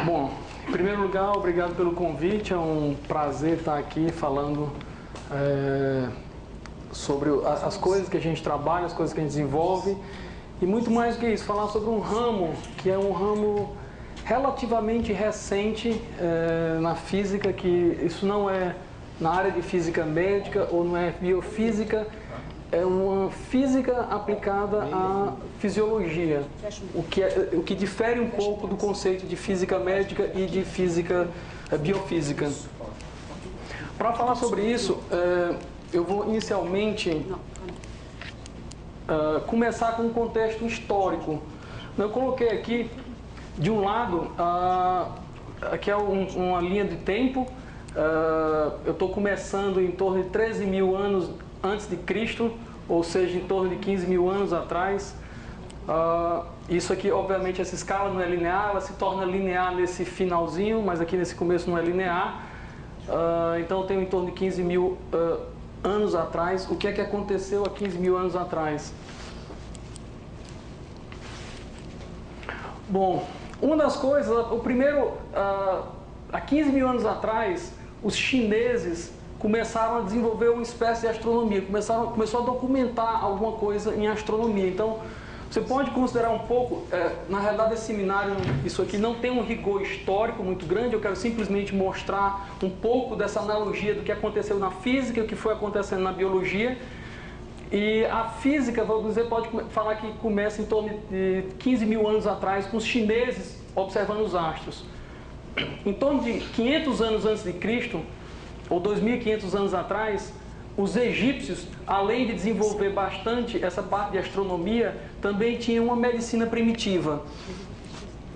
Bom, em primeiro lugar, obrigado pelo convite. É um prazer estar aqui falando sobre as coisas que a gente trabalha, as coisas que a gente desenvolve. E muito mais do que isso, falar sobre um ramo que é um ramo relativamente recente na física, que isso não é na área de física médica ou não é biofísica, é uma física aplicada à fisiologia, o que difere um pouco do conceito de física médica e de física biofísica. Para falar sobre isso, eu vou inicialmente começar com um contexto histórico. Eu coloquei aqui, de um lado, aqui é uma linha de tempo. Eu estou começando em torno de 13 mil anos antes de Cristo, ou seja, em torno de 15 mil anos atrás. Isso aqui, obviamente, essa escala não é linear, ela se torna linear nesse finalzinho, mas aqui nesse começo não é linear. Então eu tenho em torno de 15 mil anos atrás. O que é que aconteceu há 15 mil anos atrás? Bom, uma das coisas, o primeiro, há 15 mil anos atrás, os chineses começaram a desenvolver uma espécie de astronomia, começou a documentar alguma coisa em astronomia. Então, você pode considerar um pouco, na realidade esse seminário, isso aqui não tem um rigor histórico muito grande, eu quero simplesmente mostrar um pouco dessa analogia do que aconteceu na física e o que foi acontecendo na biologia. E a física, vamos dizer, pode falar que começa em torno de 15 mil anos atrás, com os chineses observando os astros. Em torno de 500 anos antes de Cristo, ou 2.500 anos atrás, os egípcios, além de desenvolver bastante essa parte de astronomia, também tinham uma medicina primitiva.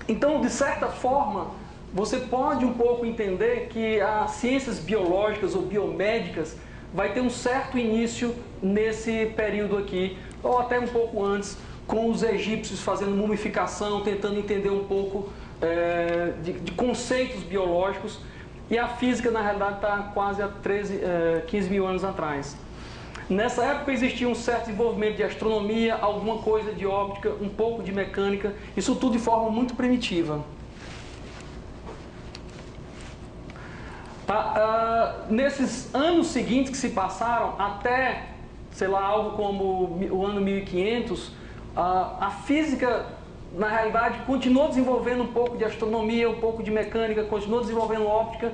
Então, de certa forma, você pode um pouco entender que as ciências biológicas ou biomédicas vai ter um certo início nesse período aqui, ou até um pouco antes, com os egípcios fazendo mumificação, tentando entender um pouco de conceitos biológicos. E a física, na realidade, está quase há 15 mil anos atrás. Nessa época existia um certo desenvolvimento de astronomia, alguma coisa de óptica, um pouco de mecânica, isso tudo de forma muito primitiva. Nesses anos seguintes que se passaram, até, sei lá, algo como o ano 1500, a física, na realidade, continuou desenvolvendo um pouco de astronomia, um pouco de mecânica, continuou desenvolvendo óptica,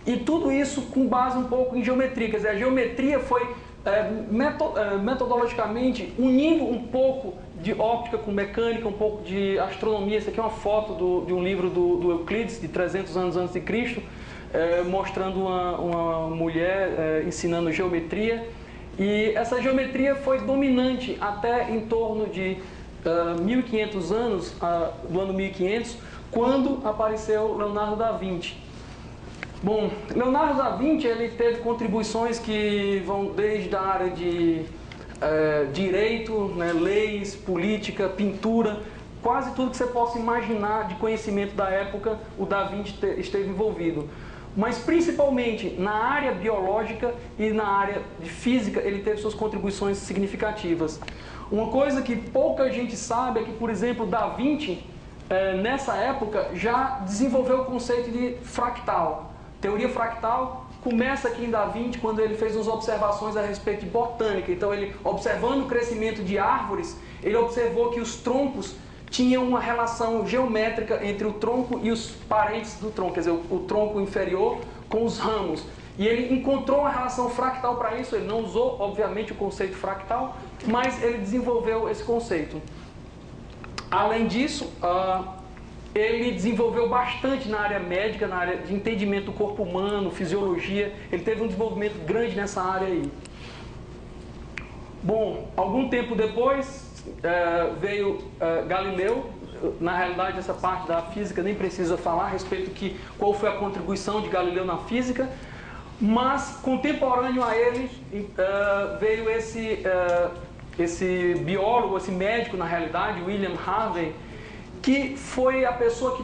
e tudo isso com base um pouco em geometria. Quer dizer, a geometria foi metodologicamente unindo um pouco de óptica com mecânica, um pouco de astronomia. Essa aqui é uma foto de um livro do Euclides, de 300 anos antes de Cristo, mostrando uma mulher ensinando geometria. E essa geometria foi dominante até em torno de 1500 anos, do ano 1500, quando apareceu Leonardo da Vinci. Bom, Leonardo da Vinci ele teve contribuições que vão desde a área de direito, né, leis, política, pintura, quase tudo que você possa imaginar de conhecimento da época, o da Vinci esteve envolvido. Mas principalmente na área biológica e na área de física ele teve suas contribuições significativas. Uma coisa que pouca gente sabe é que, por exemplo, Da Vinci, nessa época, já desenvolveu o conceito de fractal. Teoria fractal começa aqui em Da Vinci, quando ele fez umas observações a respeito de botânica. Então, ele, observando o crescimento de árvores, ele observou que os troncos tinham uma relação geométrica entre o tronco e os parentes do tronco, quer dizer, o tronco inferior com os ramos. E ele encontrou uma relação fractal para isso. Ele não usou, obviamente, o conceito fractal, mas ele desenvolveu esse conceito. Além disso, ele desenvolveu bastante na área médica, na área de entendimento do corpo humano, fisiologia. Ele teve um desenvolvimento grande nessa área aí. Bom, algum tempo depois veio Galileu. Na realidade, essa parte da física nem precisa falar a respeito de qual foi a contribuição de Galileu na física. Mas, contemporâneo a ele, veio esse biólogo, esse médico, na realidade, William Harvey, que foi a pessoa que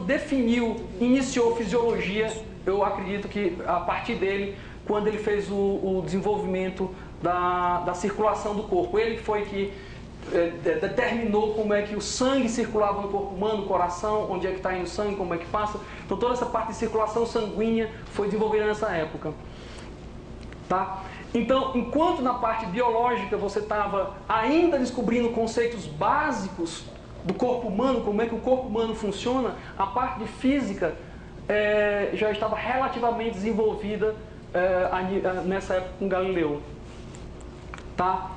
iniciou fisiologia, eu acredito que a partir dele, quando ele fez o desenvolvimento da circulação do corpo. Ele foi que determinou como é que o sangue circulava no corpo humano, o coração, onde é que está indo o sangue, como é que passa. Então toda essa parte de circulação sanguínea foi desenvolvida nessa época. Tá? Então, enquanto na parte biológica você estava ainda descobrindo conceitos básicos do corpo humano, como é que o corpo humano funciona, a parte de física já estava relativamente desenvolvida nessa época com Galileu. Tá?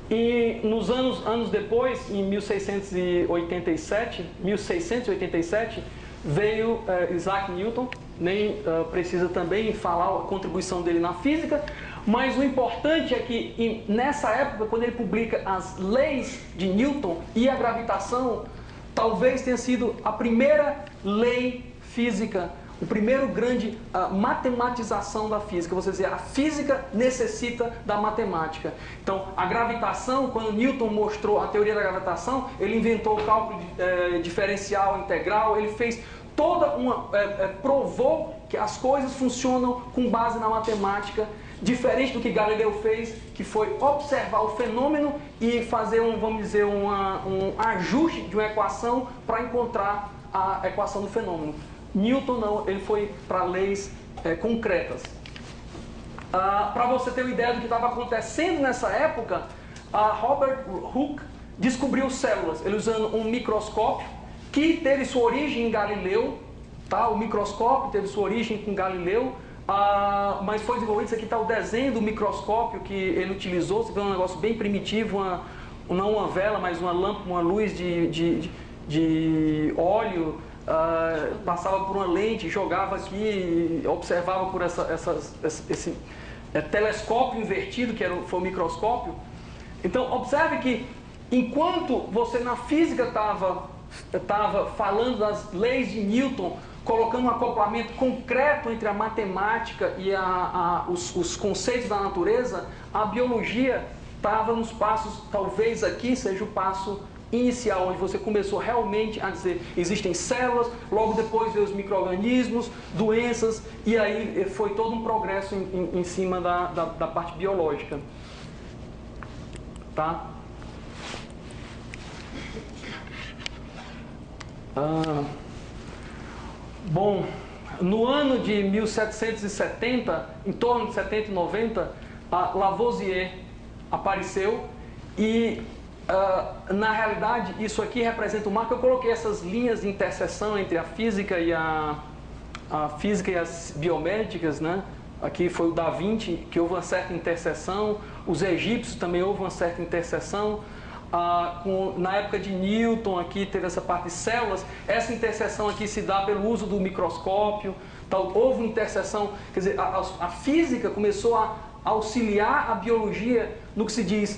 E nos anos depois, em 1687, veio Isaac Newton. Nem precisa também falar a contribuição dele na física, mas o importante é que nessa época, quando ele publica as leis de Newton e a gravitação, talvez tenha sido a primeira lei física, o primeiro grande matematização da física. Você dizer, a física necessita da matemática. Então, a gravitação, quando Newton mostrou a teoria da gravitação, ele inventou o cálculo diferencial integral, ele fez provou que as coisas funcionam com base na matemática, diferente do que Galileu fez, que foi observar o fenômeno e fazer vamos dizer, um ajuste de uma equação para encontrar a equação do fenômeno. Newton não, ele foi para leis concretas. Para você ter uma ideia do que estava acontecendo nessa época, Robert Hooke descobriu células, ele usando um microscópio, que teve sua origem em Galileu, tá? O microscópio teve sua origem com Galileu, mas foi desenvolvido, isso aqui está o desenho do microscópio que ele utilizou, você vê um negócio bem primitivo, não uma vela, mas uma lâmpada, uma luz de óleo, passava por uma lente, jogava aqui, observava por esse telescópio invertido, que foi o microscópio. Então, observe que enquanto você na física estava falando das leis de Newton, colocando um acoplamento concreto entre a matemática e os conceitos da natureza, a biologia estava nos passos, talvez aqui seja o passo inicial, onde você começou realmente a dizer, existem células, logo depois veio os micro-organismos, doenças, e aí foi todo um progresso em cima da parte biológica. Tá? Bom, no ano de 1770, em torno de 70 e 90, Lavoisier apareceu e, na realidade, isso aqui representa um marco. Eu coloquei essas linhas de interseção entre a física e as biomédicas, né? Aqui foi o Da Vinci, que houve uma certa interseção, os egípcios também houve uma certa interseção. Na época de Newton, aqui teve essa parte de células, essa interseção aqui se dá pelo uso do microscópio, houve uma interseção, quer dizer, a física começou a auxiliar a biologia no que se diz,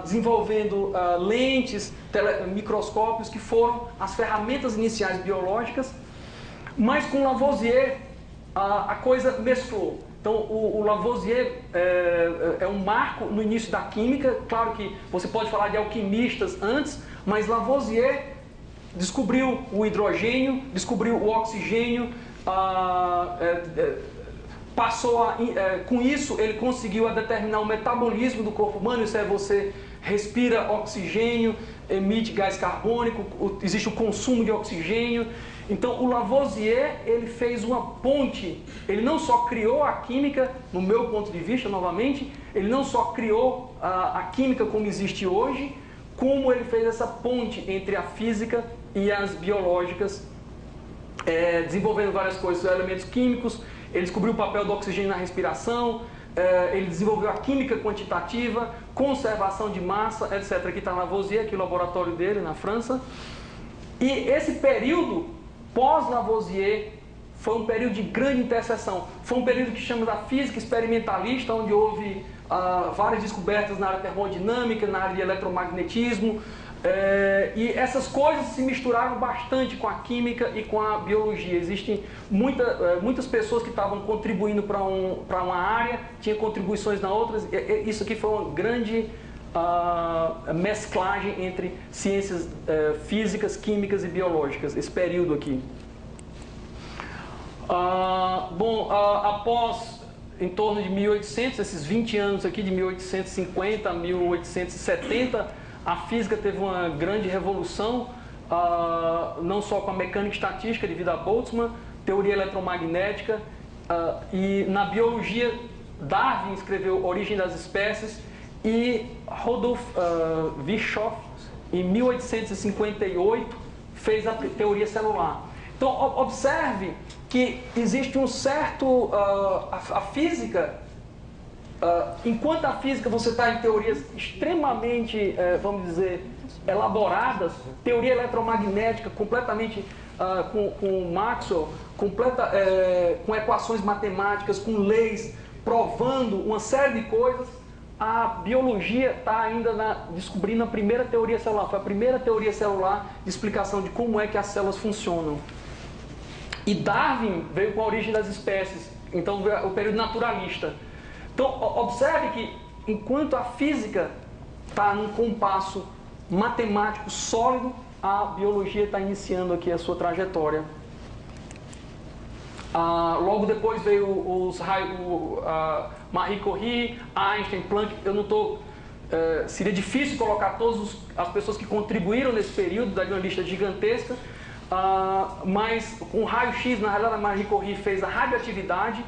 desenvolvendo lentes, microscópios, que foram as ferramentas iniciais biológicas, mas com Lavoisier a coisa mesclou. Então, o Lavoisier é um marco no início da química. Claro que você pode falar de alquimistas antes, mas Lavoisier descobriu o hidrogênio, descobriu o oxigênio, com isso ele conseguiu determinar o metabolismo do corpo humano. Isso é, você respira oxigênio, emite gás carbônico, existe o consumo de oxigênio. Então, o Lavoisier, ele fez uma ponte, ele não só criou a química, no meu ponto de vista, novamente, ele não só criou a química como existe hoje, como ele fez essa ponte entre a física e as biológicas, desenvolvendo várias coisas, elementos químicos. Ele descobriu o papel do oxigênio na respiração, ele desenvolveu a química quantitativa, conservação de massa, etc. Aqui está Lavoisier, aqui o laboratório dele, na França. E esse período pós-Lavoisier foi um período de grande interseção. Foi um período que chama da física experimentalista, onde houve várias descobertas na área termodinâmica, na área de eletromagnetismo, e essas coisas se misturaram bastante com a química e com a biologia. Existem muitas pessoas que estavam contribuindo para uma área, tinha contribuições na outra. Isso aqui foi uma grande mesclagem entre ciências físicas, químicas e biológicas, esse período aqui. Após em torno de 1800, esses 20 anos aqui, de 1850 a 1870, a física teve uma grande revolução, não só com a mecânica estatística devido a Boltzmann, teoria eletromagnética, e na biologia Darwin escreveu Origem das Espécies e Rudolf Virchow, em 1858, fez a teoria celular. Então, observe que existe um certo... a física, enquanto a física você está em teorias extremamente, vamos dizer, elaboradas, teoria eletromagnética completamente com Maxwell, com equações matemáticas, com leis, provando uma série de coisas, a biologia está ainda descobrindo a primeira teoria celular. Foi a primeira teoria celular de explicação de como é que as células funcionam. E Darwin veio com a Origem das Espécies, então o período naturalista. Então, observe que enquanto a física está num compasso matemático sólido, a biologia está iniciando aqui a sua trajetória. Logo depois veio Marie Curie, Einstein, Planck. Eu não estou... seria difícil colocar todas as pessoas que contribuíram nesse período, daria uma lista gigantesca, mas com raio-x, na realidade a Marie Curie fez a radioatividade.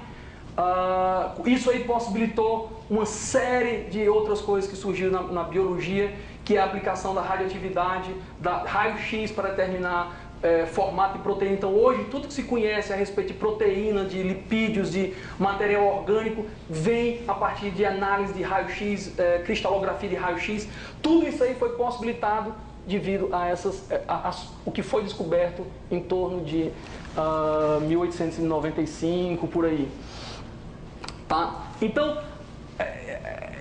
Isso aí possibilitou uma série de outras coisas que surgiram na biologia, que é a aplicação da radioatividade, da raio-x para determinar formato de proteína. Então hoje tudo que se conhece a respeito de proteína, de lipídios, de material orgânico, vem a partir de análise de raio-x, cristalografia de raio-x. Tudo isso aí foi possibilitado devido a o que foi descoberto em torno de 1895, por aí. Tá? Então,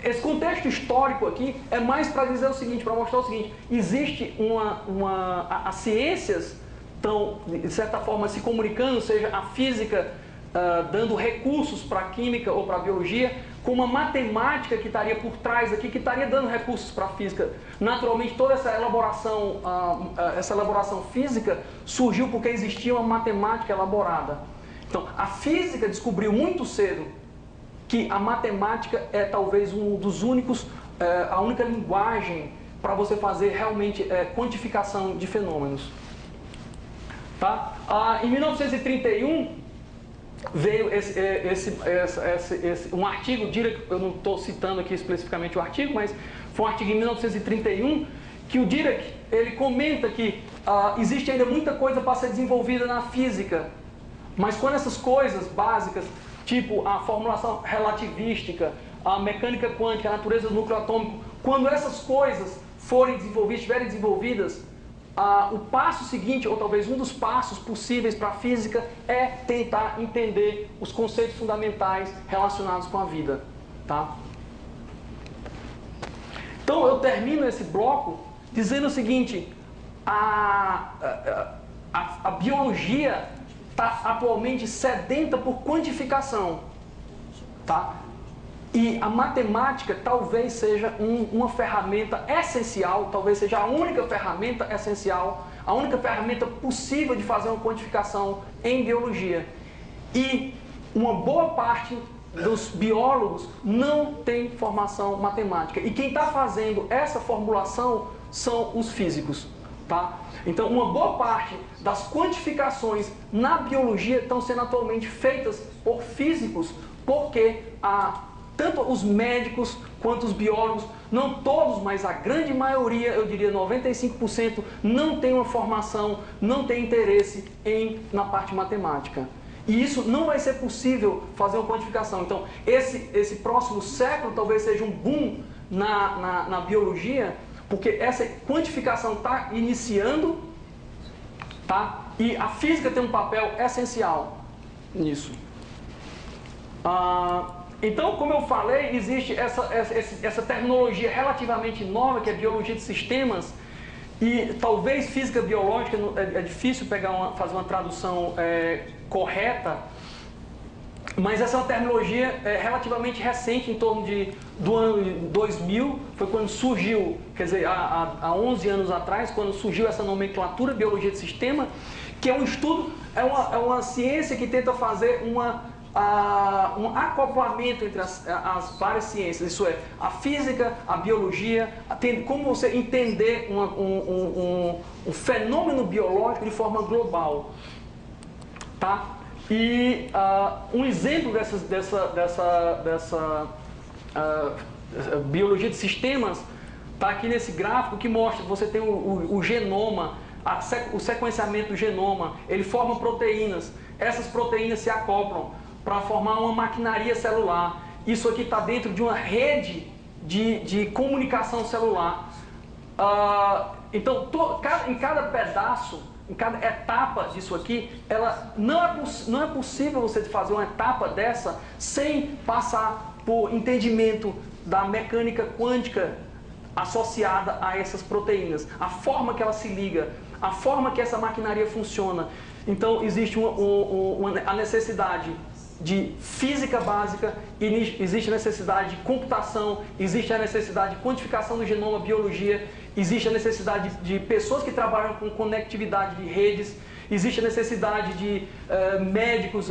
esse contexto histórico aqui é mais para dizer o seguinte, para mostrar o seguinte: existe as ciências estão, de certa forma, se comunicando, seja a física dando recursos para a química ou para a biologia, com uma matemática que estaria por trás aqui, que estaria dando recursos para a física. Naturalmente, toda essa elaboração física surgiu porque existia uma matemática elaborada. Então, a física descobriu muito cedo que a matemática é talvez um dos únicos, a única linguagem para você fazer realmente quantificação de fenômenos. Tá? Em 1931 veio um artigo, eu não estou citando aqui especificamente o artigo, mas foi um artigo em 1931 que o Dirac ele comenta que existe ainda muita coisa para ser desenvolvida na física, mas quando essas coisas básicas, tipo a formulação relativística, a mecânica quântica, a natureza do núcleo atômico, quando essas coisas forem desenvolvidas, estiverem desenvolvidas, o passo seguinte, ou talvez um dos passos possíveis para a física, é tentar entender os conceitos fundamentais relacionados com a vida. Tá? Então eu termino esse bloco dizendo o seguinte: a biologia está atualmente sedenta por quantificação, tá? E a matemática talvez seja uma ferramenta essencial, talvez seja a única ferramenta essencial, a única ferramenta possível de fazer uma quantificação em biologia. E uma boa parte dos biólogos não tem formação matemática. E quem está fazendo essa formulação são os físicos. Tá? Então, uma boa parte das quantificações na biologia estão sendo atualmente feitas por físicos, porque tanto os médicos quanto os biólogos, não todos, mas a grande maioria, eu diria 95%, não tem uma formação, não tem interesse na parte matemática. E isso não vai ser possível fazer uma quantificação. Então, esse próximo século talvez seja um boom na biologia, porque essa quantificação está iniciando, tá? E a física tem um papel essencial nisso. Então, como eu falei, existe essa terminologia relativamente nova, que é biologia de sistemas, e talvez física biológica, é difícil fazer uma tradução correta, mas essa é uma terminologia relativamente recente, em torno do ano 2000, foi quando surgiu, quer dizer, há 11 anos atrás, quando surgiu essa nomenclatura biologia de sistema, que é um estudo, é uma ciência que tenta fazer uma um acoplamento entre as várias ciências, isso é, a física, a biologia, como você entender um fenômeno biológico de forma global. Tá? E um exemplo dessa biologia de sistemas está aqui nesse gráfico que mostra que você tem o genoma, o sequenciamento do genoma, ele forma proteínas. Essas proteínas se acoplam para formar uma maquinaria celular. Isso aqui está dentro de uma rede de comunicação celular. Então, em cada pedaço, em cada etapa disso aqui, não é possível você fazer uma etapa dessa sem passar por entendimento da mecânica quântica associada a essas proteínas, a forma que ela se liga, a forma que essa maquinaria funciona. Então, existe a necessidade de física básica, existe a necessidade de computação, existe a necessidade de quantificação do genoma, biologia, existe a necessidade de pessoas que trabalham com conectividade de redes, existe a necessidade de médicos.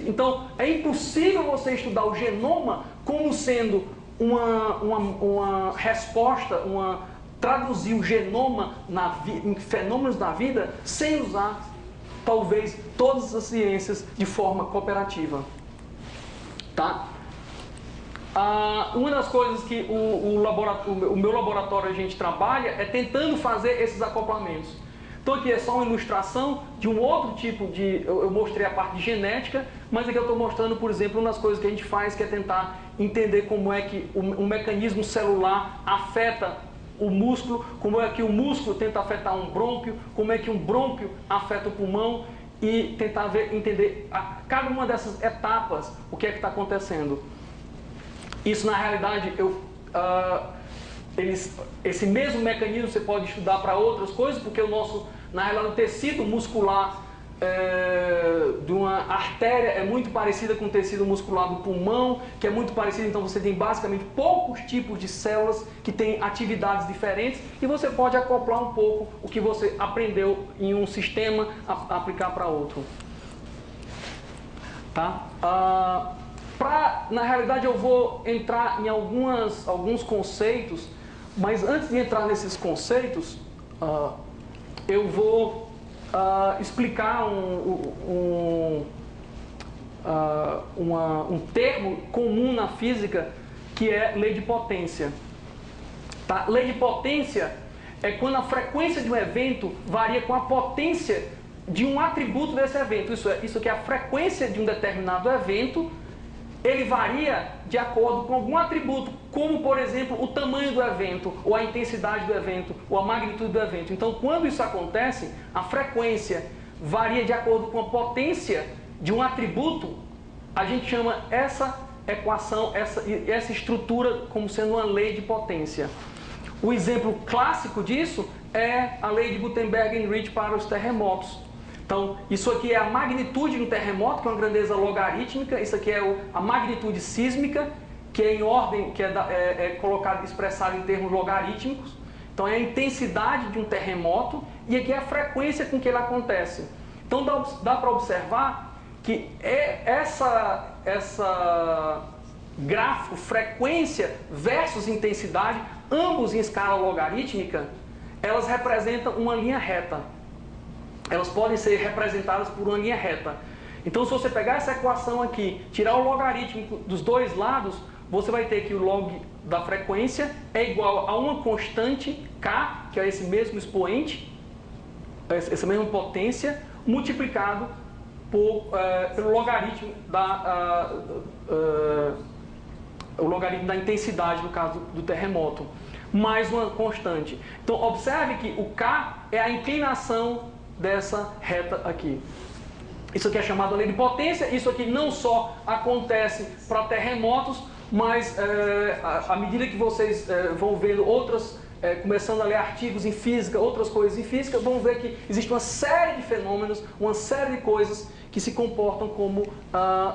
Então, é impossível você estudar o genoma como sendo uma resposta, traduzir o genoma em fenômenos da vida sem usar talvez todas as ciências de forma cooperativa. Tá? Uma das coisas que o meu laboratório a gente trabalha é tentando fazer esses acoplamentos. Então aqui é só uma ilustração de um outro tipo de... Eu mostrei a parte de genética, mas aqui eu estou mostrando, por exemplo, uma das coisas que a gente faz que é tentar entender como é que o mecanismo celular afeta o músculo, como é que o músculo tenta afetar um brônquio, como é que um brônquio afeta o pulmão e tentar entender cada uma dessas etapas o que é que está acontecendo. Isso, na realidade, esse mesmo mecanismo você pode estudar para outras coisas, porque na realidade, o tecido muscular de uma artéria é muito parecida com o tecido muscular do pulmão, que é muito parecido, então você tem basicamente poucos tipos de células que têm atividades diferentes e você pode acoplar um pouco o que você aprendeu em um sistema a aplicar para outro. Tá? Na realidade eu vou entrar em alguns conceitos, mas antes de entrar nesses conceitos, eu vou explicar um termo comum na física que é lei de potência. Tá? Lei de potência é quando a frequência de um evento varia com a potência de um atributo desse evento. Isso aqui é a frequência de um determinado evento, ele varia de acordo com algum atributo, como, por exemplo, o tamanho do evento, ou a intensidade do evento, ou a magnitude do evento. Então, quando isso acontece, a frequência varia de acordo com a potência de um atributo, a gente chama essa equação, essa estrutura como sendo uma lei de potência. O exemplo clássico disso é a lei de Gutenberg-Heinrich para os terremotos. Então, isso aqui é a magnitude de um terremoto, que é uma grandeza logarítmica. Isso aqui é a magnitude sísmica, que é em ordem, que é colocado, expressado em termos logarítmicos. Então, é a intensidade de um terremoto e aqui é a frequência com que ele acontece. Então, dá para observar que essa gráfico, frequência versus intensidade, ambos em escala logarítmica, elas representam uma linha reta. Elas podem ser representadas por uma linha reta. Então, se você pegar essa equação aqui, tirar o logaritmo dos dois lados, você vai ter que o log da frequência é igual a uma constante k, que é esse mesmo expoente, essa mesma potência, multiplicado pelo logaritmo o logaritmo da intensidade, no caso do terremoto, mais uma constante. Então, observe que o k é a inclinação dessa reta aqui. Isso aqui é chamado lei de potência. Isso aqui não só acontece para terremotos, mas à medida que vocês vão vendo começando a ler artigos em física, outras coisas em física, vão ver que existe uma série de fenômenos, uma série de coisas que se comportam como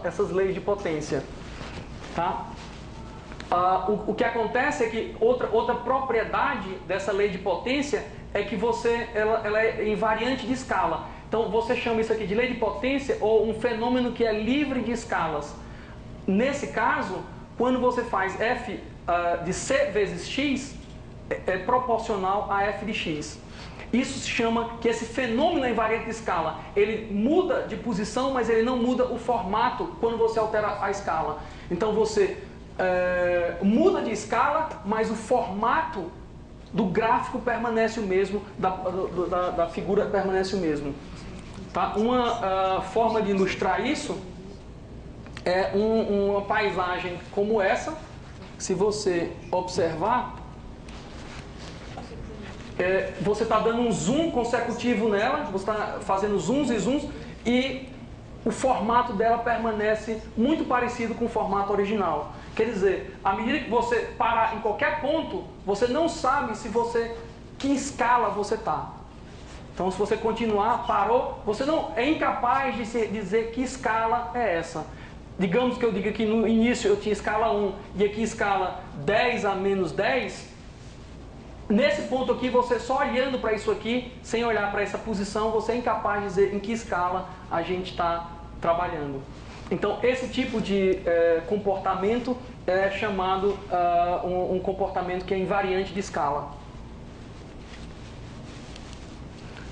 essas leis de potência. Tá? O que acontece é que outra propriedade dessa lei de potência é que ela é invariante de escala. Então você chama isso aqui de lei de potência ou um fenômeno que é livre de escalas. Nesse caso, quando você faz f de c vezes x, é proporcional a f de x. Isso se chama que esse fenômeno é invariante de escala. Ele muda de posição, mas ele não muda o formato quando você altera a escala. Então você muda de escala, mas o formato do gráfico permanece o mesmo, da figura permanece o mesmo. Tá? Uma forma de ilustrar isso é uma paisagem como essa. Se você observar, você está dando um zoom consecutivo nela, você está fazendo zooms e zooms, e o formato dela permanece muito parecido com o formato original. Quer dizer, à medida que você parar em qualquer ponto, você não sabe que escala você está. Então, se você continuar, parou, você não é incapaz de dizer que escala é essa. Digamos que eu diga que no início eu tinha escala 1 e aqui escala 10 a menos 10. Nesse ponto aqui, você só olhando para isso aqui, sem olhar para essa posição, você é incapaz de dizer em que escala a gente está trabalhando. Então, esse tipo de comportamento é chamado um comportamento que é invariante de escala.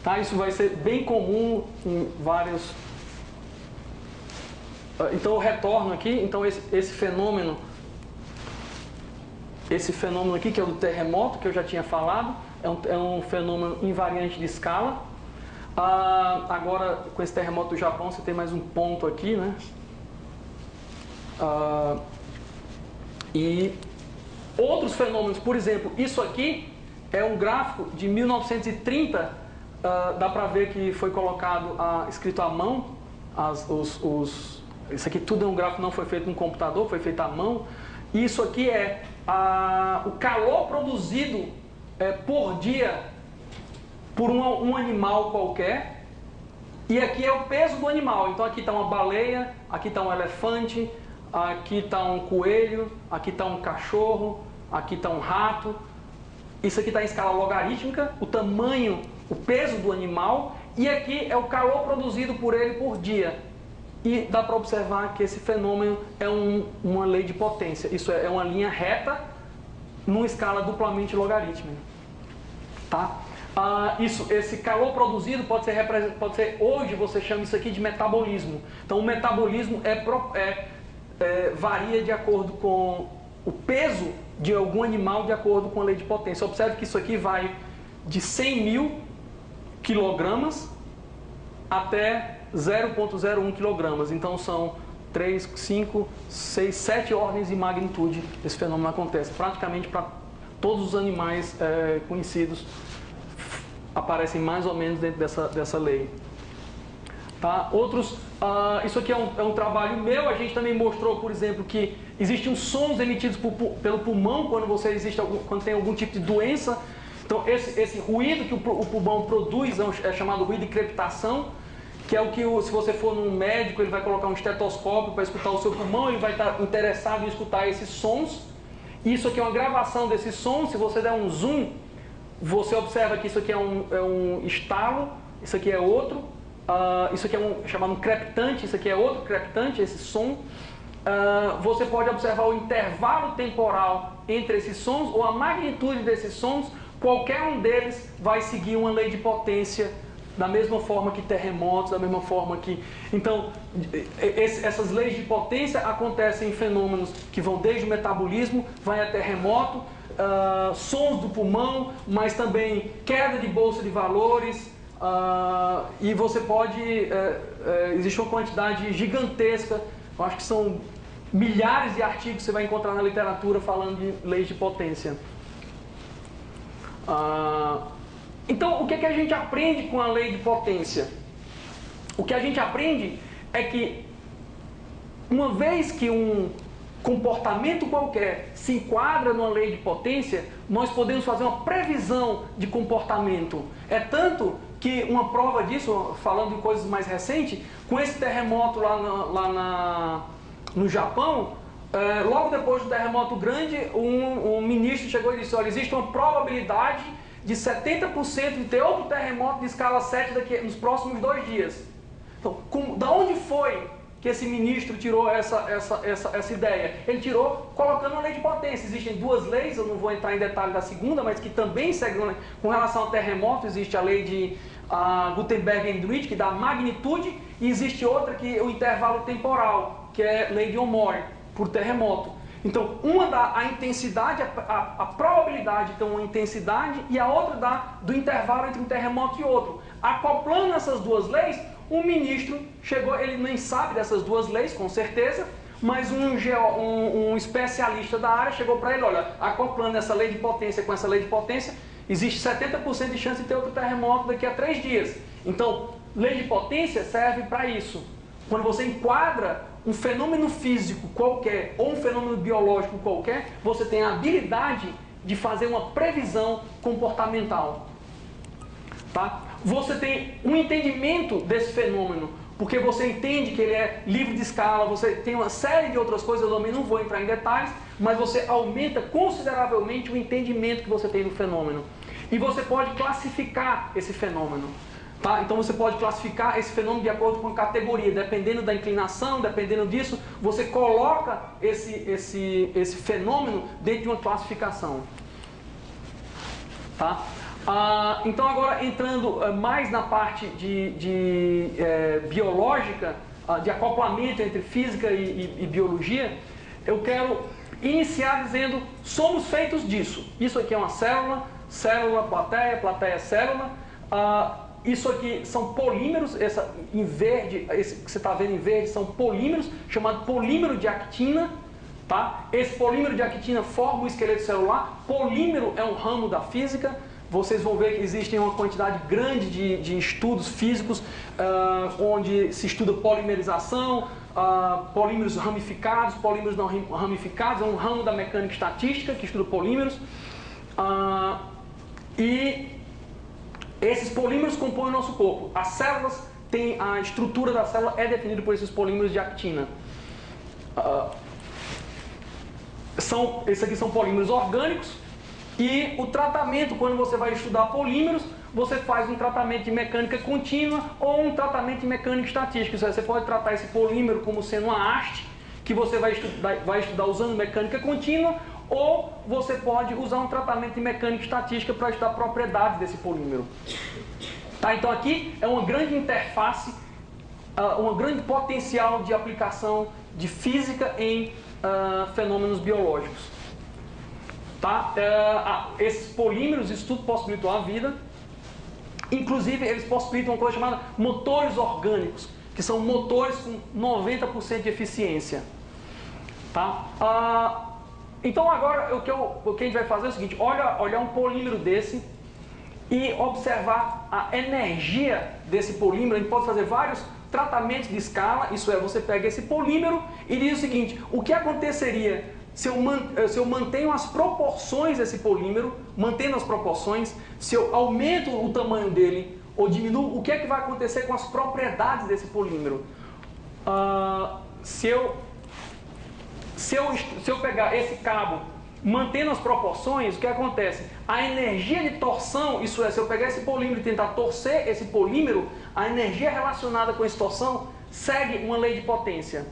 Tá? Isso vai ser bem comum em vários... Então, eu retorno aqui. Então, esse fenômeno aqui, que é o do terremoto, que eu já tinha falado, é um fenômeno invariante de escala. Agora, com esse terremoto do Japão, você tem mais um ponto aqui, né? E outros fenômenos, por exemplo, isso aqui é um gráfico de 1930, dá para ver que foi colocado, escrito à mão, isso aqui tudo é um gráfico, não foi feito no computador, foi feito à mão. E isso aqui é o calor produzido por dia por um animal qualquer. E aqui é o peso do animal. Então aqui está uma baleia, aqui está um elefante, aqui está um coelho, aqui está um cachorro, aqui está um rato. Isso aqui está em escala logarítmica, o tamanho, o peso do animal. E aqui é o calor produzido por ele por dia. E dá para observar que esse fenômeno é uma lei de potência. Isso é uma linha reta numa escala duplamente logarítmica. Tá? Esse calor produzido pode ser, hoje você chama isso aqui de metabolismo. Então o metabolismo varia de acordo com o peso de algum animal, de acordo com a lei de potência. Observe que isso aqui vai de 100 mil quilogramas até 0,01 quilogramas. Então são 3, 5, 6, 7 ordens de magnitude esse fenômeno acontece. Praticamente para todos os animais conhecidos aparecem mais ou menos dentro dessa lei. Tá? Isso aqui é um trabalho meu. A gente também mostrou, por exemplo, que existem sons emitidos pelo pulmão quando tem algum tipo de doença. Então esse ruído que o pulmão produz é chamado ruído de crepitação, que é o que, se você for num médico, ele vai colocar um estetoscópio para escutar o seu pulmão, ele vai estar interessado em escutar esses sons. Isso aqui é uma gravação desses sons. Se você der um zoom, você observa que isso aqui é um estalo, isso aqui é outro, isso aqui é chamado um crepitante, isso aqui é outro crepitante, esse som. Você pode observar o intervalo temporal entre esses sons ou a magnitude desses sons. Qualquer um deles vai seguir uma lei de potência, da mesma forma que terremotos, da mesma forma que... Então, essas leis de potência acontecem em fenômenos que vão desde o metabolismo, vai a terremoto, sons do pulmão, mas também queda de bolsa de valores, e você pode... existe uma quantidade gigantesca, eu acho que são milhares de artigos que você vai encontrar na literatura falando de leis de potência. Então, o que a gente aprende com a lei de potência? O que a gente aprende é que, uma vez que um comportamento qualquer se enquadra numa lei de potência, nós podemos fazer uma previsão de comportamento. É tanto que uma prova disso, falando de coisas mais recentes, com esse terremoto no Japão, logo depois do terremoto grande, um ministro chegou e disse: olha, existe uma probabilidade de 70% de ter outro terremoto de escala 7 nos próximos 2 dias. Então, da onde foi que esse ministro tirou essa ideia? Ele tirou colocando uma lei de potência. Existem 2 leis, eu não vou entrar em detalhe da segunda, mas que também seguem com relação ao terremoto. Existe a lei de Gutenberg-Ehrlich, que dá magnitude, e existe outra que é o intervalo temporal, que é a lei de Ohmore, por terremoto. Então, uma dá a intensidade, a probabilidade de ter uma intensidade, e a outra dá do intervalo entre um terremoto e outro. Acoplando essas 2 leis, o ministro chegou, ele nem sabe dessas 2 leis, com certeza, mas um especialista da área chegou para ele, olha, acoplando essa lei de potência com essa lei de potência, existe 70% de chance de ter outro terremoto daqui a 3 dias. Então, lei de potência serve para isso. Quando você enquadra um fenômeno físico qualquer ou um fenômeno biológico qualquer, você tem a habilidade de fazer uma previsão comportamental. Tá? Você tem um entendimento desse fenômeno, porque você entende que ele é livre de escala, você tem uma série de outras coisas, eu também não vou entrar em detalhes, mas você aumenta consideravelmente o entendimento que você tem do fenômeno. E você pode classificar esse fenômeno. Tá? Então você pode classificar esse fenômeno de acordo com a categoria, dependendo da inclinação, dependendo disso, você coloca esse fenômeno dentro de uma classificação. Tá? Então agora entrando mais na parte biológica, de acoplamento entre física e biologia, eu quero iniciar dizendo, somos feitos disso. Isso aqui é uma célula, célula, plateia, plateia, célula. Isso aqui são polímeros, em verde, esse que você está vendo em verde são polímeros, chamado polímero de actina. Tá? Esse polímero de actina forma o esqueleto celular. Polímero é um ramo da física. Vocês vão ver que existem uma quantidade grande de estudos físicos onde se estuda polimerização, polímeros ramificados, polímeros não ramificados, é um ramo da mecânica estatística que estuda polímeros. E esses polímeros compõem o nosso corpo. As células têm, a estrutura da célula é definida por esses polímeros de actina. Esses aqui são polímeros orgânicos. E o tratamento, quando você vai estudar polímeros, você faz um tratamento de mecânica contínua ou um tratamento de mecânica estatística. Isso aí, você pode tratar esse polímero como sendo uma haste, que você vai estudar usando mecânica contínua, ou você pode usar um tratamento de mecânica estatística para estudar propriedades desse polímero. Tá? Então aqui é uma grande interface, um grande potencial de aplicação de física em fenômenos biológicos. Tá? Esses polímeros, isso tudo possibilitou a vida. Inclusive, eles possibilitam uma coisa chamada motores orgânicos, que são motores com 90% de eficiência. Tá? Então, agora, o que a gente vai fazer é o seguinte, olhar um polímero desse e observar a energia desse polímero. A gente pode fazer vários tratamentos de escala, isso é, você pega esse polímero e diz o seguinte, o que aconteceria se eu mantenho as proporções desse polímero, mantendo as proporções, se eu aumento o tamanho dele ou diminuo, o que é que vai acontecer com as propriedades desse polímero? Se eu pegar esse cabo, mantendo as proporções, o que acontece? A energia de torção, isso é, se eu pegar esse polímero e tentar torcer esse polímero, a energia relacionada com essa torção segue uma lei de potência.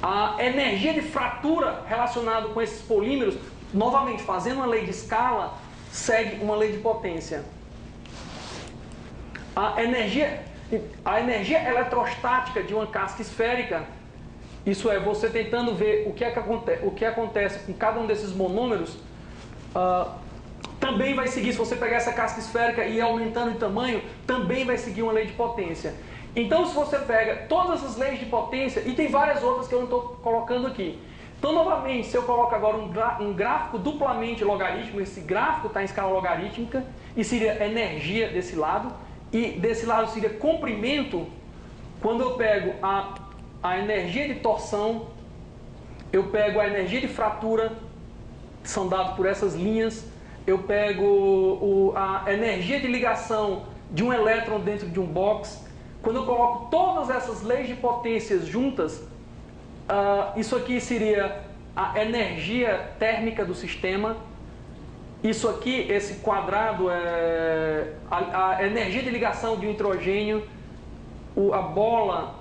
A energia de fratura relacionada com esses polímeros, novamente, fazendo uma lei de escala, segue uma lei de potência. A energia eletrostática de uma casca esférica, isso é, você tentando ver o que acontece com cada um desses monômeros, também vai seguir, se você pegar essa casca esférica e ir aumentando em tamanho, também vai seguir uma lei de potência. Então, se você pega todas essas leis de potência, e tem várias outras que eu não estou colocando aqui. Então, novamente, se eu coloco agora um gráfico duplamente logarítmico, esse gráfico está em escala logarítmica, e seria energia desse lado, e desse lado seria comprimento. Quando eu pego a energia de torção, eu pego a energia de fratura, que são dados por essas linhas, eu pego a energia de ligação de um elétron dentro de um box. Quando eu coloco todas essas leis de potências juntas, isso aqui seria a energia térmica do sistema. Isso aqui, esse quadrado é a energia de ligação de um hidrogênio, a bola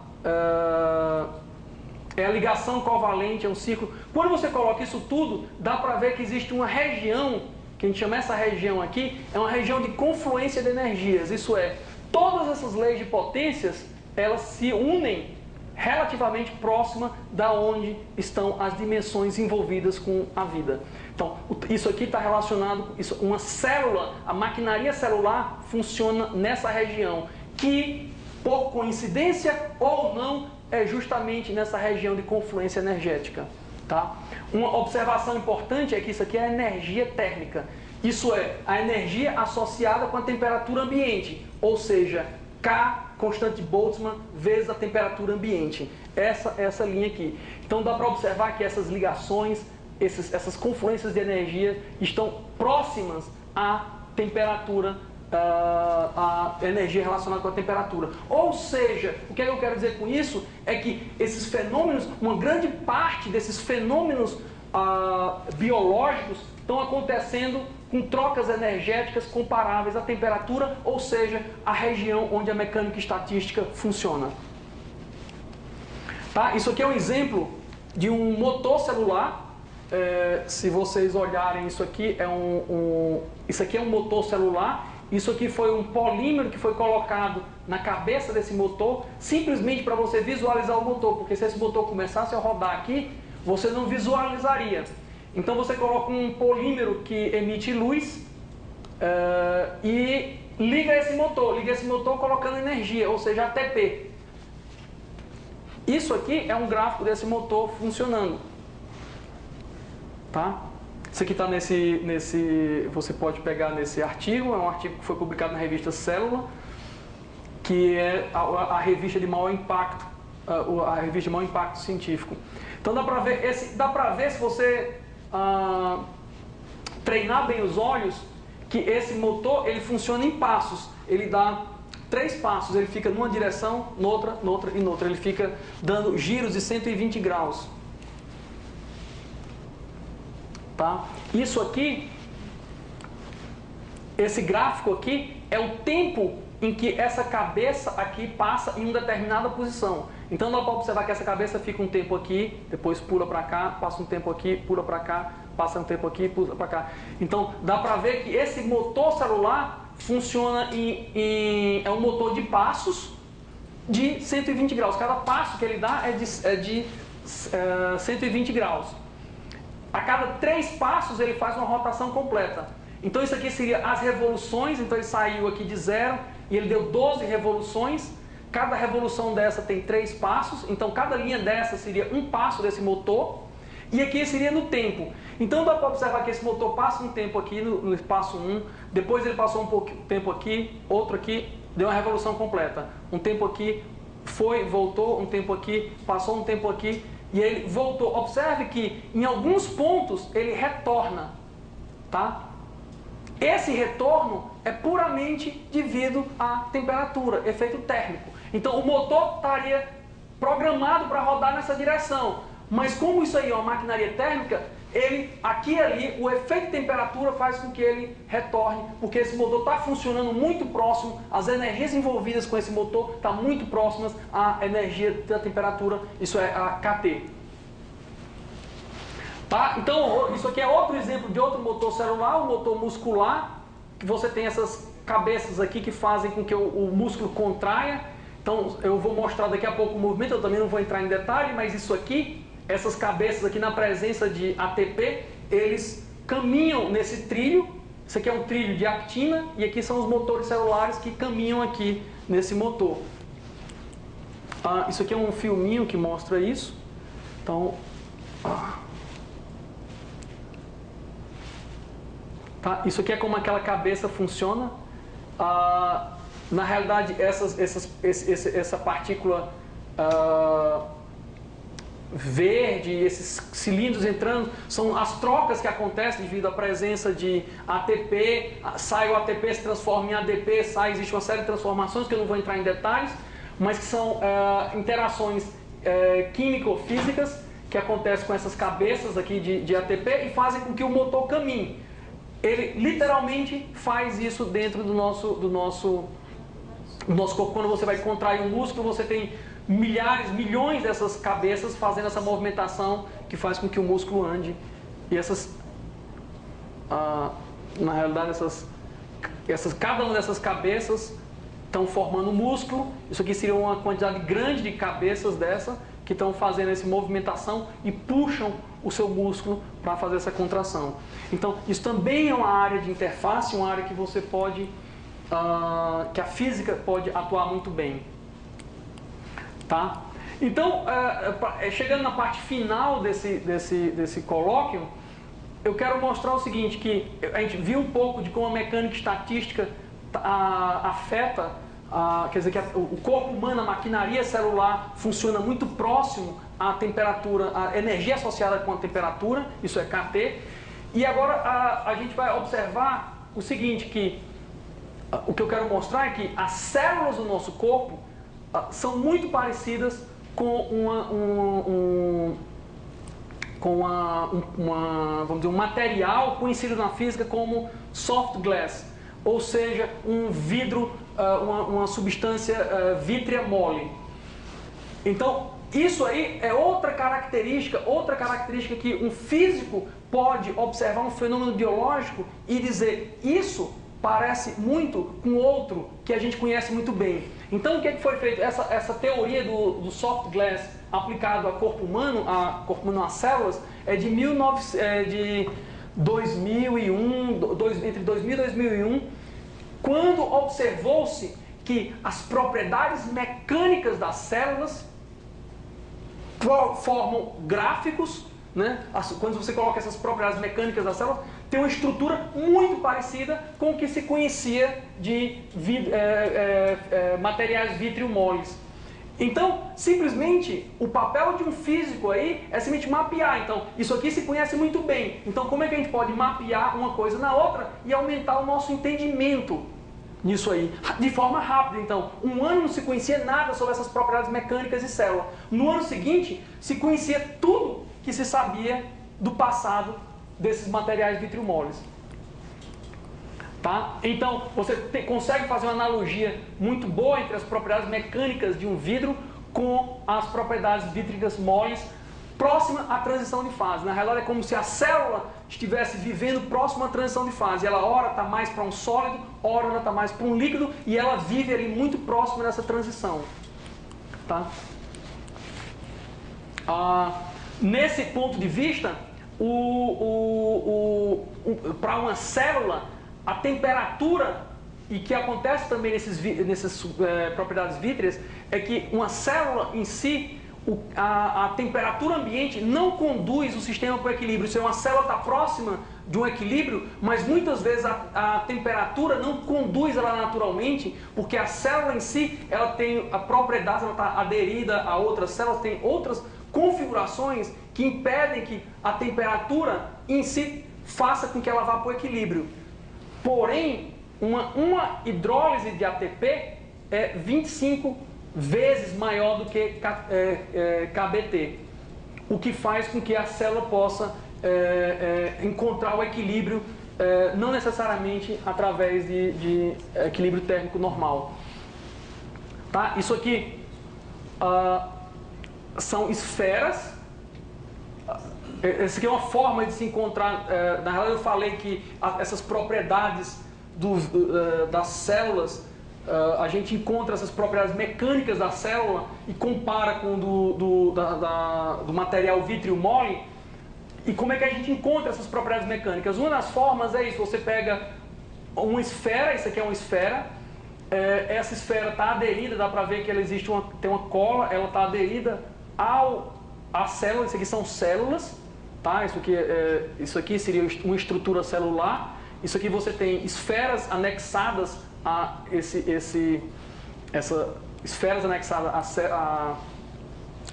é a ligação covalente, é um círculo. Quando você coloca isso tudo, dá para ver que existe uma região, que a gente chama essa região aqui, é uma região de confluência de energias. Isso é, todas essas leis de potências, elas se unem relativamente próxima da onde estão as dimensões envolvidas com a vida. Então, isso aqui está relacionado com uma célula, a maquinaria celular funciona nessa região, que, por coincidência ou não, é justamente nessa região de confluência energética. Tá? Uma observação importante é que isso aqui é energia térmica. Isso é, a energia associada com a temperatura ambiente, ou seja, K, constante de Boltzmann, vezes a temperatura ambiente. Essa linha aqui. Então dá para observar que essas ligações, essas confluências de energia estão próximas à temperatura, a energia relacionada com a temperatura. Ou seja, o que eu quero dizer com isso é que esses fenômenos, uma grande parte desses fenômenos biológicos estão acontecendo com trocas energéticas comparáveis à temperatura, ou seja, a região onde a mecânica estatística funciona. Tá? Isso aqui é um exemplo de um motor celular. Se vocês olharem, isso aqui é um motor celular. Isso aqui foi um polímero que foi colocado na cabeça desse motor, simplesmente para você visualizar o motor, porque se esse motor começasse a rodar aqui, você não visualizaria. Então você coloca um polímero que emite luz e liga esse motor colocando energia, ou seja, ATP. Isso aqui é um gráfico desse motor funcionando. Tá? Isso aqui está você pode pegar nesse artigo, é um artigo que foi publicado na revista Célula, que é a revista de maior impacto, a revista de maior impacto científico. Então dá para ver se você treinar bem os olhos, que esse motor ele funciona em passos. Ele dá 3 passos, ele fica numa direção, noutra e noutra. Ele fica dando giros de 120 graus. Tá? Isso aqui, esse gráfico aqui, é o tempo em que essa cabeça aqui passa em uma determinada posição. Então dá para observar que essa cabeça fica um tempo aqui, depois pula para cá, passa um tempo aqui, pula para cá, passa um tempo aqui, pula para cá. Então dá para ver que esse motor celular funciona é um motor de passos de 120 graus. Cada passo que ele dá é de 120 graus. A cada 3 passos ele faz uma rotação completa. Então isso aqui seria as revoluções, então ele saiu aqui de 0 e ele deu 12 revoluções. Cada revolução dessa tem 3 passos, então cada linha dessa seria um passo desse motor. E aqui seria no tempo. Então dá para observar que esse motor passa um tempo aqui no espaço 1, depois ele passou um tempo aqui, outro aqui, deu uma revolução completa. Um tempo aqui, foi, voltou, um tempo aqui, passou um tempo aqui, e ele voltou. Observe que em alguns pontos ele retorna, tá? Esse retorno é puramente devido à temperatura, efeito térmico. Então o motor estaria programado para rodar nessa direção, mas como isso aí é uma maquinaria térmica, ele aqui e ali, o efeito temperatura faz com que ele retorne, porque esse motor está funcionando muito próximo, as energias envolvidas com esse motor estão muito próximas à energia da temperatura, isso é a KT. Tá? Então, isso aqui é outro exemplo de outro motor celular, o motor muscular, que você tem essas cabeças aqui que fazem com que o músculo contraia. Então, eu vou mostrar daqui a pouco o movimento, eu também não vou entrar em detalhe, mas isso aqui, essas cabeças aqui na presença de ATP, eles caminham nesse trilho. Isso aqui é um trilho de actina e aqui são os motores celulares que caminham aqui nesse motor. Isso aqui é um filminho que mostra isso. Então, tá? Isso aqui é como aquela cabeça funciona. Na realidade, essa partícula verde, esses cilindros entrando, são as trocas que acontecem devido à presença de ATP, sai o ATP, se transforma em ADP, existe uma série de transformações que eu não vou entrar em detalhes, mas que são interações químico-físicas que acontecem com essas cabeças aqui de ATP e fazem com que o motor caminhe. ele literalmente faz isso dentro do nosso corpo. Quando você vai contrair um músculo, você tem milhares, milhões dessas cabeças fazendo essa movimentação que faz com que o músculo ande. E na realidade, cada uma dessas cabeças estão formando um músculo. Isso aqui seria uma quantidade grande de cabeças que estão fazendo essa movimentação e puxam o seu músculo para fazer essa contração. Então, isso também é uma área de interface, uma área que você pode, que a física pode atuar muito bem. Tá? Então, chegando na parte final desse colóquio, eu quero mostrar o seguinte, que a gente viu um pouco de como a mecânica estatística afeta, quer dizer, que o corpo humano, a maquinaria celular, funciona muito próximo à temperatura, à energia associada com a temperatura, isso é KT. E agora a gente vai observar o seguinte, que o que eu quero mostrar é que as células do nosso corpo são muito parecidas com vamos dizer, um material conhecido na física como soft glass, ou seja, um vidro, uma substância vítrea mole. Então, isso aí é outra característica que um físico pode observar um fenômeno biológico e dizer, isso parece muito com outro que a gente conhece muito bem. Então, o que foi feito? Essa teoria do soft glass aplicado ao corpo humano, às células, é de 2001, entre 2000 e 2001, quando observou-se que as propriedades mecânicas das células formam gráficos, né? Quando você coloca essas propriedades mecânicas das células, tem uma estrutura muito parecida com o que se conhecia de materiais vítreo-moles. Então, simplesmente, o papel de um físico aí é simplesmente mapear. Então, isso aqui se conhece muito bem. Então, como é que a gente pode mapear uma coisa na outra e aumentar o nosso entendimento nisso aí? De forma rápida, então. Um ano não se conhecia nada sobre essas propriedades mecânicas de célula. No ano seguinte, se conhecia tudo que se sabia do passado desses materiais vítreo-moles. Tá? Então, você consegue fazer uma analogia muito boa entre as propriedades mecânicas de um vidro com as propriedades vítricas moles próxima à transição de fase. Na realidade, é como se a célula estivesse vivendo próximo à transição de fase. Ela, ora, está mais para um sólido, ora, ela está mais para um líquido, e ela vive ali muito próximo dessa transição. Tá? Nesse ponto de vista, para uma célula, a temperatura, e que acontece também nessas propriedades vítreas, é que uma célula em si, a temperatura ambiente não conduz o sistema para o equilíbrio. Se uma célula está próxima de um equilíbrio, mas muitas vezes a temperatura não conduz ela naturalmente, porque a célula em si, ela tem a propriedade, ela está aderida a outras células, tem outras configurações que impedem que a temperatura em si faça com que ela vá para o equilíbrio. Porém, uma hidrólise de ATP é 25 vezes maior do que KBT, o que faz com que a célula possa encontrar o equilíbrio, não necessariamente através de equilíbrio térmico normal. Tá? Isso aqui são esferas. Essa aqui é uma forma de se encontrar. Na realidade, eu falei que essas propriedades das células, a gente encontra essas propriedades mecânicas da célula e compara com do material vítreo mole. E como é que a gente encontra essas propriedades mecânicas? Uma das formas é isso: você pega uma esfera, isso aqui é uma esfera, essa esfera está aderida, dá para ver que ela existe tem uma cola, ela está aderida à célula. Isso aqui são células. Tá? Isso aqui seria uma estrutura celular. Isso aqui você tem esferas anexadas a esferas anexadas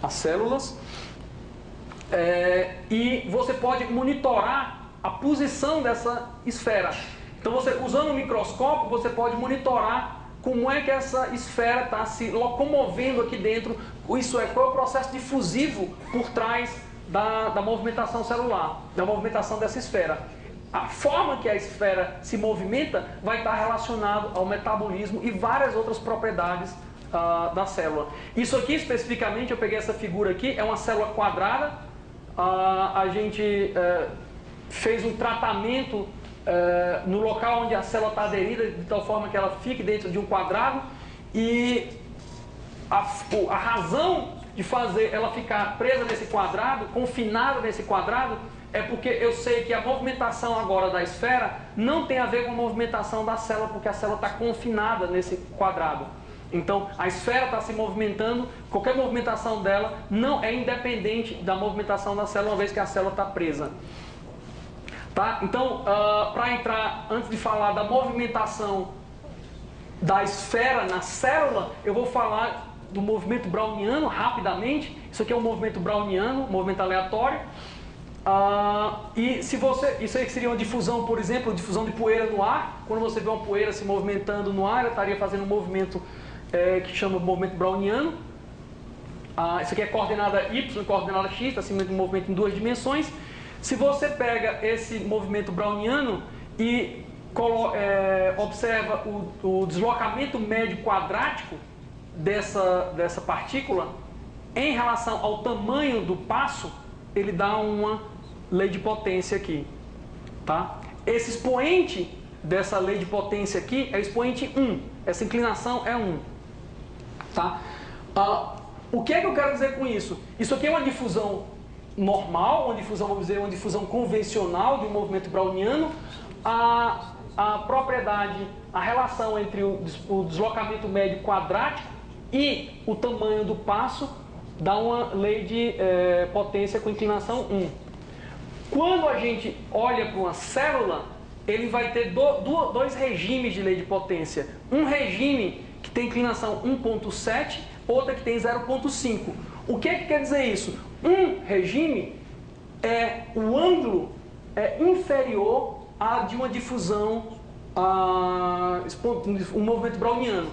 a células. E você pode monitorar a posição dessa esfera. Então, usando um microscópio, você pode monitorar como é que essa esfera está se locomovendo aqui dentro. Isso qual é o processo difusivo por trás da movimentação celular, da movimentação dessa esfera. a forma que a esfera se movimenta vai estar relacionado ao metabolismo e várias outras propriedades da célula. Isso aqui especificamente, eu peguei essa figura aqui, é uma célula quadrada. A gente fez um tratamento no local onde a célula está aderida, de tal forma que ela fique dentro de um quadrado, e a razão de fazer ela ficar presa nesse quadrado, confinada nesse quadrado, é porque eu sei que a movimentação agora da esfera não tem a ver com a movimentação da célula, porque a célula está confinada nesse quadrado. Então, a esfera está se movimentando, qualquer movimentação dela não é independente da movimentação da célula, uma vez que a célula está presa. Tá? Então, para entrar, antes de falar da movimentação da esfera na célula, eu vou falar do movimento browniano rapidamente. Isso aqui é um movimento browniano, um movimento aleatório. Isso aí seria uma difusão, por exemplo, difusão de poeira no ar. Quando você vê uma poeira se movimentando no ar, ela estaria fazendo um movimento que chama movimento browniano. Isso aqui é coordenada Y e coordenada X, está sendo um movimento em duas dimensões. Se você pega esse movimento browniano e observa o deslocamento médio quadrático dessa partícula em relação ao tamanho do passo, ele dá uma lei de potência aqui. Tá? Esse expoente dessa lei de potência aqui é expoente 1. Essa inclinação é 1. Tá? O que é que eu quero dizer com isso? Isso aqui é uma difusão normal, uma difusão, vamos dizer, uma difusão convencional de um movimento browniano. A propriedade, a relação entre o deslocamento médio quadrático e o tamanho do passo dá uma lei de potência com inclinação 1. Quando a gente olha para uma célula, ele vai ter dois regimes de lei de potência. Um regime que tem inclinação 1.7, outra que tem 0.5. O que quer dizer isso? Um regime o ângulo inferior a de uma difusão, um movimento browniano,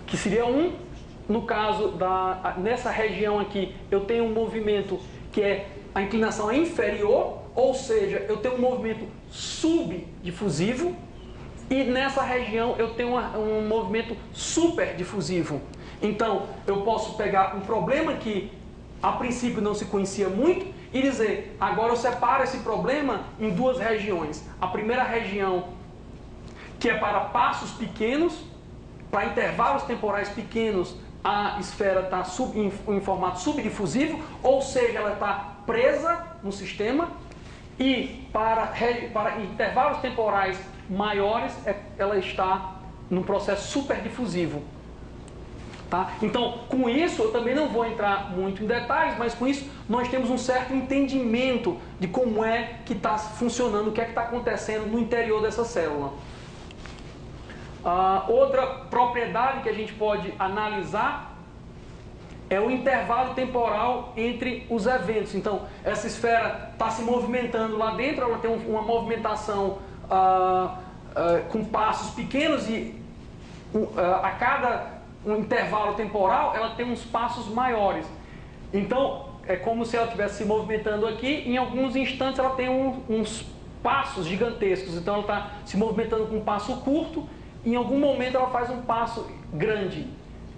que seria 1. No caso, nessa região aqui, eu tenho um movimento que a inclinação é inferior, ou seja, eu tenho um movimento subdifusivo, e nessa região eu tenho um movimento superdifusivo. Então, eu posso pegar um problema que a princípio não se conhecia muito e dizer, agora eu separo esse problema em duas regiões. A primeira região, que é para passos pequenos, para intervalos temporais pequenos, a esfera está em formato subdifusivo, ou seja, ela está presa no sistema, e para intervalos temporais maiores, ela está num processo superdifusivo. Tá? Então, com isso, eu também não vou entrar muito em detalhes, mas com isso nós temos um certo entendimento de como é que está funcionando, o que é que está acontecendo no interior dessa célula. Outra propriedade que a gente pode analisar é o intervalo temporal entre os eventos. Então, essa esfera está se movimentando lá dentro, ela tem uma movimentação com passos pequenos e a cada intervalo temporal ela tem uns passos maiores. Então, é como se ela estivesse se movimentando aqui, em alguns instantes ela tem uns passos gigantescos. Então, ela está se movimentando com um passo curto, em algum momento ela faz um passo grande.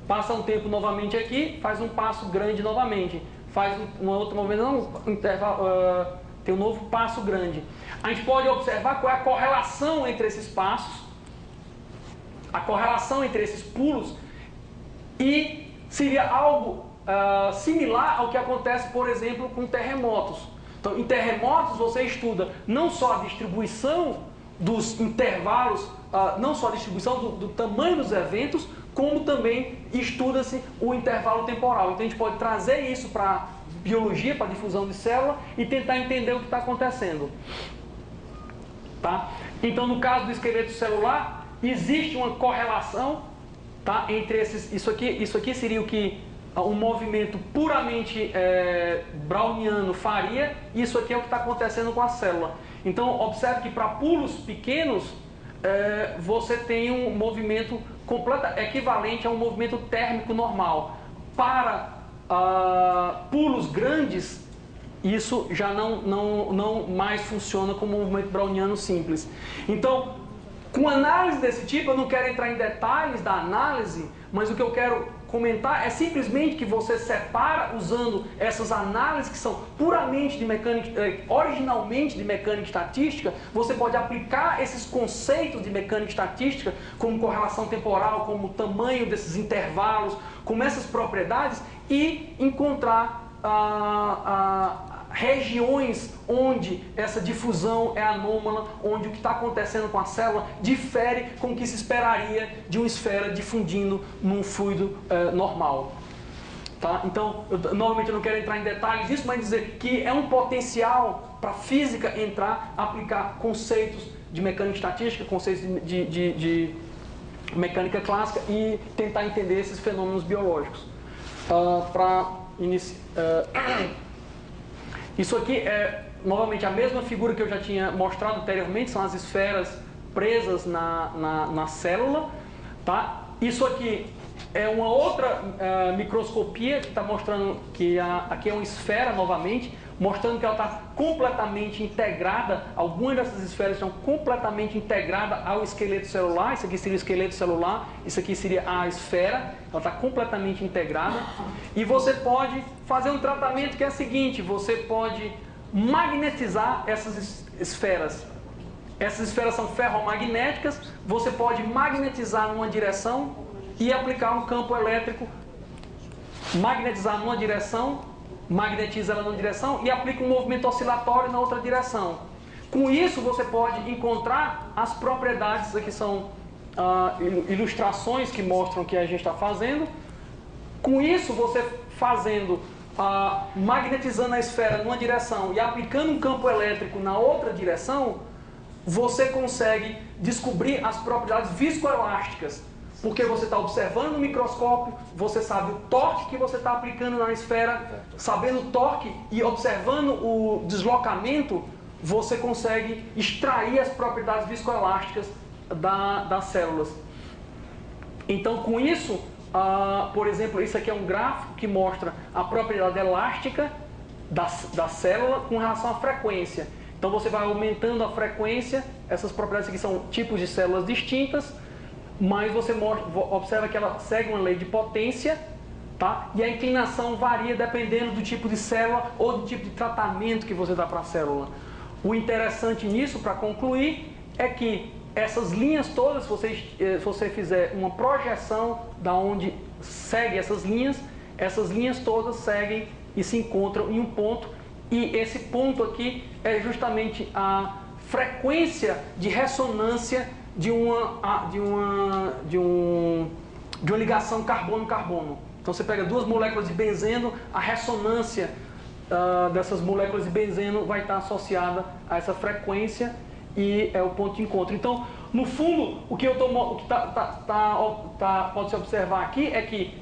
Passa um tempo novamente aqui, faz um passo grande novamente. Faz um outro momento, tem um novo passo grande. A gente pode observar qual é a correlação entre esses passos, a correlação entre esses pulos, e seria algo similar ao que acontece, por exemplo, com terremotos. Então, em terremotos você estuda não só a distribuição dos intervalos, não só a distribuição do tamanho dos eventos, como também estuda-se o intervalo temporal. Então a gente pode trazer isso para a biologia, para a difusão de célula e tentar entender o que está acontecendo. Tá? Então, no caso do esqueleto celular, existe uma correlação, tá, entre esses. Isso aqui seria o que um movimento puramente browniano faria, e isso aqui é o que está acontecendo com a célula. Então, observe que para pulos pequenos, você tem um movimento equivalente a um movimento térmico normal. Para pulos grandes, isso já não mais funciona como um movimento browniano simples. Então, com análise desse tipo, eu não quero entrar em detalhes da análise, mas o que eu quero comentar é simplesmente que você separa usando essas análises que são puramente de mecânica, originalmente de mecânica estatística, você pode aplicar esses conceitos de mecânica estatística, como correlação temporal, como o tamanho desses intervalos, como essas propriedades, e encontrar regiões onde essa difusão é anômala, onde o que está acontecendo com a célula difere com o que se esperaria de uma esfera difundindo num fluido normal. Tá? Então, normalmente eu não quero entrar em detalhes disso, mas dizer que é um potencial para a física entrar, aplicar conceitos de mecânica estatística, conceitos de mecânica clássica e tentar entender esses fenômenos biológicos. Para iniciar... Isso aqui é, novamente, a mesma figura que eu já tinha mostrado anteriormente, são as esferas presas na célula. Tá? Isso aqui é uma outra microscopia que está mostrando que aqui é uma esfera novamente, mostrando que ela está completamente integrada, algumas dessas esferas estão completamente integradas ao esqueleto celular. Isso aqui seria o esqueleto celular, isso aqui seria a esfera, ela está completamente integrada. E você pode fazer um tratamento que é o seguinte, você pode magnetizar essas esferas. Essas esferas são ferromagnéticas, você pode magnetizar numa direção e aplicar um campo elétrico, magnetizar numa direção, magnetiza ela numa direção e aplica um movimento oscilatório na outra direção. Com isso você pode encontrar as propriedades, aqui são ilustrações que mostram o que a gente está fazendo. Com isso você fazendo, magnetizando a esfera numa direção e aplicando um campo elétrico na outra direção, você consegue descobrir as propriedades viscoelásticas. Porque você está observando no microscópio, você sabe o torque que você está aplicando na esfera, sabendo o torque e observando o deslocamento, você consegue extrair as propriedades viscoelásticas das células. Então, com isso, por exemplo, isso aqui é um gráfico que mostra a propriedade elástica da célula com relação à frequência. Então, você vai aumentando a frequência, essas propriedades aqui são tipos de células distintas, mas você observa que ela segue uma lei de potência, tá? E a inclinação varia dependendo do tipo de célula ou do tipo de tratamento que você dá para a célula. O interessante nisso, para concluir, é que essas linhas todas, se você fizer uma projeção da onde segue essas linhas todas seguem e se encontram em um ponto, e esse ponto aqui é justamente a frequência de ressonância de uma ligação carbono-carbono. Então você pega duas moléculas de benzeno, a ressonância dessas moléculas de benzeno vai estar associada a essa frequência e é o ponto de encontro. Então, no fundo, o que pode se observar aqui é que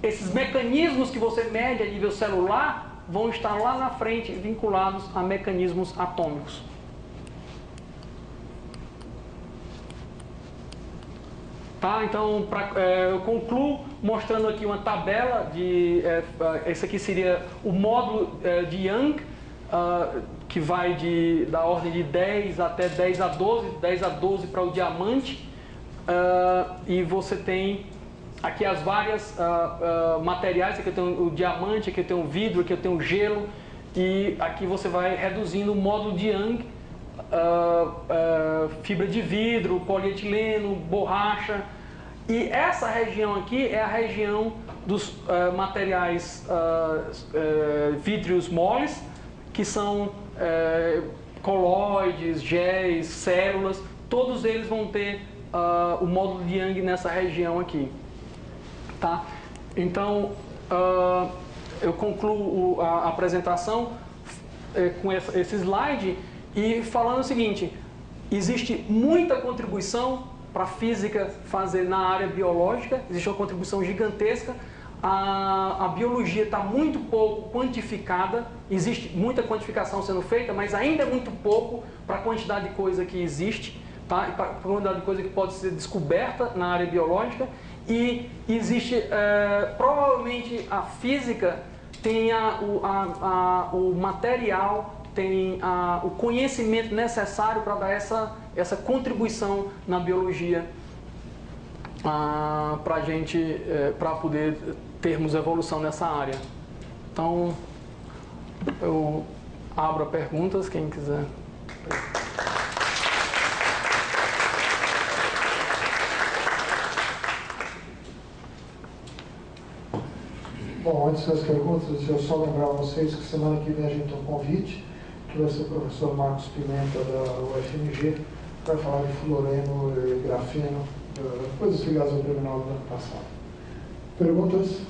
esses mecanismos que você mede a nível celular vão estar lá na frente vinculados a mecanismos atômicos. Tá? Então, eu concluo mostrando aqui uma tabela esse aqui seria o módulo de Young, que vai da ordem de 10 até 10 a 12, 10 a 12 para o diamante, e você tem aqui as várias materiais. Aqui eu tenho o diamante, aqui eu tenho o vidro, aqui eu tenho o gelo, e aqui você vai reduzindo o módulo de Young, fibra de vidro, polietileno, borracha. E essa região aqui é a região dos materiais vítreos moles, que são colóides, géis, células, todos eles vão ter o módulo de Young nessa região aqui. Tá? Então, eu concluo a apresentação com esse slide e falando o seguinte: existe muita contribuição para a física fazer na área biológica, existe uma contribuição gigantesca. A biologia está muito pouco quantificada, existe muita quantificação sendo feita, mas ainda é muito pouco para a quantidade de coisa que existe, tá? E para a quantidade de coisa que pode ser descoberta na área biológica. E existe, provavelmente, a física tem o material, tem o conhecimento necessário para dar essa contribuição na biologia para a gente, para poder termos evolução nessa área. Então, eu abro a perguntas, quem quiser. Bom, antes das perguntas, deixa eu só lembrar a vocês que semana que vem a gente tem um convite, que vai ser o professor Marcos Pimenta da UFMG, que vai falar de fluoreno e grafeno, coisas ligadas ao terminal do ano passado. Perguntas?